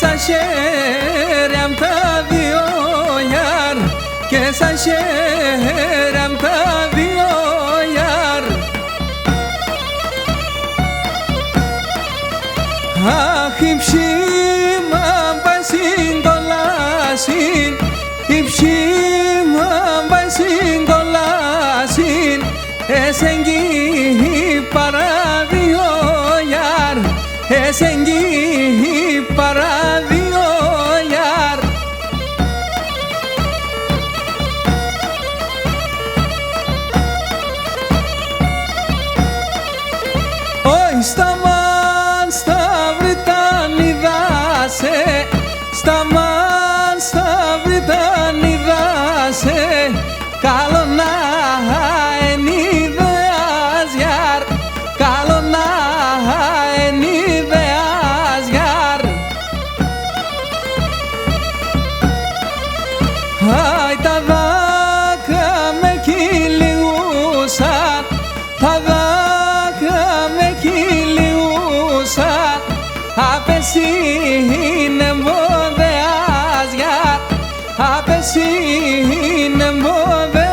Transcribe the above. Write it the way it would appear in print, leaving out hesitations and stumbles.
σαν χέρι απ' τα δυο γιαρ, και σαν χέρι απ' τα δυο γιαρ. Αχ, η ψήμα πάει συντολάσιν, η ψήμα πάει συντολάσιν, εσεγγύει παρά δυο γιαρ, εσεγγύει παρά δυο γιαρ. Όχι σταμάν στα Βρυτανίδα σε, σταμάν στα Βρυτανίδα σε, καλό να εν ιδεάς γιαρ, καλό να εν ιδεάς γιαρ. Αι, τα δάκρυα με κυλιούσαν, τα δάκρυα με κυλιούσαν, απεσίν εμπόδεας γιαρ, απεσίν εμπόδεας.